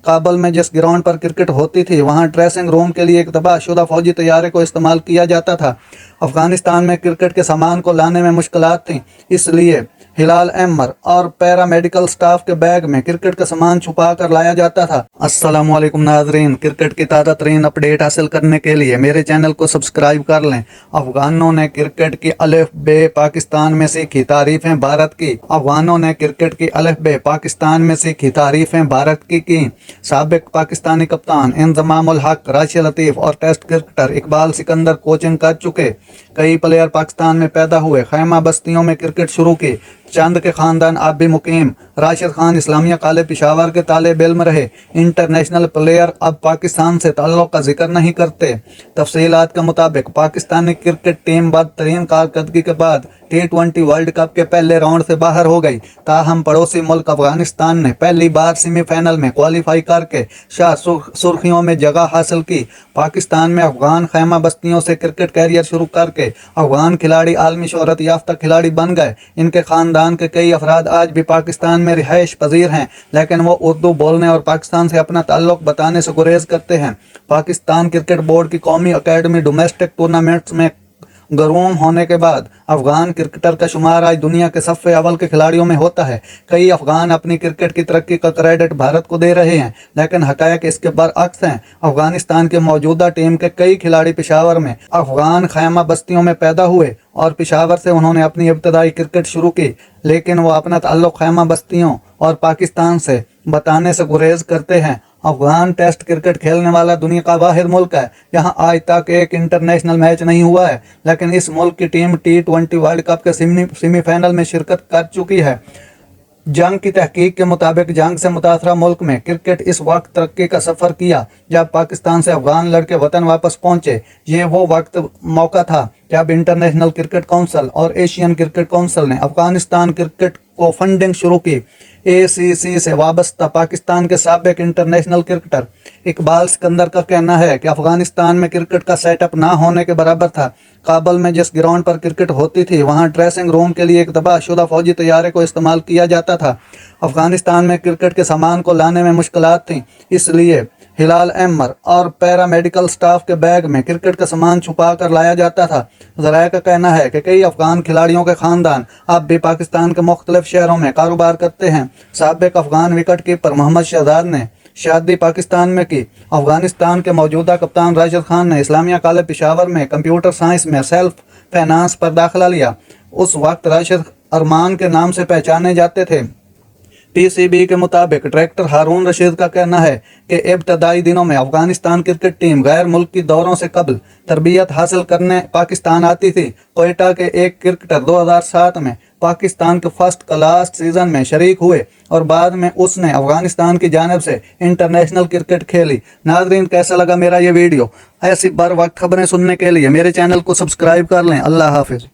काबुल में जिस ग्राउंड पर क्रिकेट होती थी वहां ड्रेसिंग रूम के लिए एक तबाहशुदा फौजी तैयारे को इस्तेमाल किया जाता था। अफगानिस्तान में क्रिकेट के सामान को लाने में मुश्किलात थीं, इसलिए हिलाल अहमर और पैरामेडिकल स्टाफ के बैग में क्रिकेट का सामान छुपा कर लाया जाता था। अस्सलाम वालेकुम नाजरीन, क्रिकेट की ताज़ा तरीन अपडेट हासिल करने के लिए मेरे चैनल को सब्सक्राइब कर लें। अफगानों ने क्रिकेट की अलिफ बे पाकिस्तान में सीखी, तारीफें भारत की। अफगानों ने क्रिकेट की अलिफ बे पाकिस्तान में सीखी, तारीफें भारत की। साबिक पाकिस्तानी कप्तान इंजमामुल हक, राशिद लतीफ़ और test cricketer Iqbal Sikandar coaching कर चुके। कई प्लेयर पाकिस्तान में पैदा हुए, खैमा बस्तियों में क्रिकेट शुरू की। चंद के खानदान अब भी मुकीम। राशिद खान इस्लामिया कॉलेज पेशावर के तालिब इल्म रहे। इंटरनेशनल प्लेयर अब पाकिस्तान से ताल्लुक़ का जिक्र नहीं करते। तफसीलात के मुताबिक पाकिस्तानी क्रिकेट टीम बदतरीन कारकर्दगी के बाद T20 वर्ल्ड कप के पहले राउंड से बाहर हो गई। ताहम पड़ोसी मुल्क अफगानिस्तान ने पहली बार सेमीफाइनल में क्वालिफाई करके सुर्खियों में जगह हासिल की। पाकिस्तान में अफगान खैमा बस्तियों से क्रिकेट कैरियर शुरू करके अफगान खिलाड़ी आलमी शोहरत याफ्ता खिलाड़ी बन गए। इनके खानदान के कई अफराद आज भी पाकिस्तान में रिहाइश पजीर हैं, लेकिन वो उर्दू बोलने और पाकिस्तान से अपना ताल्लुक बताने से गुरेज करते हैं। पाकिस्तान क्रिकेट बोर्ड की कौमी अकेडमी डोमेस्टिक टूर्नामेंट्स में गरूम होने के बाद अफगान क्रिकेटर का शुमार आज दुनिया के सफ़े अव्वल के खिलाड़ियों में होता है। कई अफगान अपनी क्रिकेट की तरक्की का क्रेडिट भारत को दे रहे हैं, लेकिन हक़ायक़ इसके बरअक्स हैं। अफगानिस्तान के मौजूदा टीम के कई खिलाड़ी पेशावर में अफगान खैमा बस्तियों में पैदा हुए और पेशावर से उन्होंने अपनी इब्तदाई क्रिकेट शुरू की, लेकिन वो अपना ताल्लुक़ खैमा बस्तियों और पाकिस्तान से बताने से गुरेज करते हैं। अफगान टेस्ट क्रिकेट खेलने वाला दुनिया का वाहिद मुल्क है। यहाँ आज तक एक इंटरनेशनल मैच नहीं हुआ है, लेकिन इस मुल्क की टीम T20 वर्ल्ड कप के सेमीफाइनल में शिरकत कर चुकी है। जंग की तहकीक के मुताबिक जंग से मुतासरा मुल्क में क्रिकेट इस वक्त तरक्की का सफ़र किया जब पाकिस्तान से अफगान लड़के वतन वापस पहुंचे। ये वो मौका था जब इंटरनेशनल क्रिकेट काउंसिल और एशियन क्रिकेट काउंसिल ने अफगानिस्तान क्रिकेट को फंडिंग शुरू की। ACC से वाबस्ता पाकिस्तान के साबिक इंटरनेशनल क्रिकेटर इकबाल सिकंदर का कहना है कि अफगानिस्तान में क्रिकेट का सेटअप ना होने के बराबर था। काबुल में जिस ग्राउंड पर क्रिकेट होती थी वहां ड्रेसिंग रूम के लिए एक तबाहशुदा फौजी तैयारे को इस्तेमाल किया जाता था। अफगानिस्तान में क्रिकेट के सामान को लाने में मुश्किलात थीं, इसलिए हिलाल अहमर और पैरामेडिकल स्टाफ के बैग में क्रिकेट का सामान छुपा कर लाया जाता था। ज़राए का कहना है कि कई अफगान खिलाड़ियों के खानदान अब भी पाकिस्तान के मुख्तलिफ शहरों में कारोबार करते हैं। साबिक अफगान विकेट कीपर मोहम्मद शहजाद ने शादी पाकिस्तान में की। अफगानिस्तान के मौजूदा कप्तान राशिद खान ने इस्लामिया कॉलेज पेशावर में कंप्यूटर साइंस में सेल्फ फाइनेंस पर दाखिला लिया। उस वक्त राशिद अरमान के नाम से पहचाने जाते थे। PCB के मुताबिक डायरेक्टर हारून रशीद का कहना है कि इब्तदाई दिनों में अफगानिस्तान क्रिकेट टीम गैर मुल्की दौरों से कबल तरबियत हासिल करने पाकिस्तान आती थी। कोयटा के एक क्रिकेटर 2007 में पाकिस्तान के फर्स्ट क्लास सीजन में शरीक हुए और बाद में उसने अफगानिस्तान की जानिब से इंटरनेशनल क्रिकेट खेली। नाजरीन, कैसा लगा मेरा ये वीडियो? ऐसी बर वक्त खबरें सुनने के लिए मेरे चैनल को सब्सक्राइब कर लें। अल्लाह हाफिज़।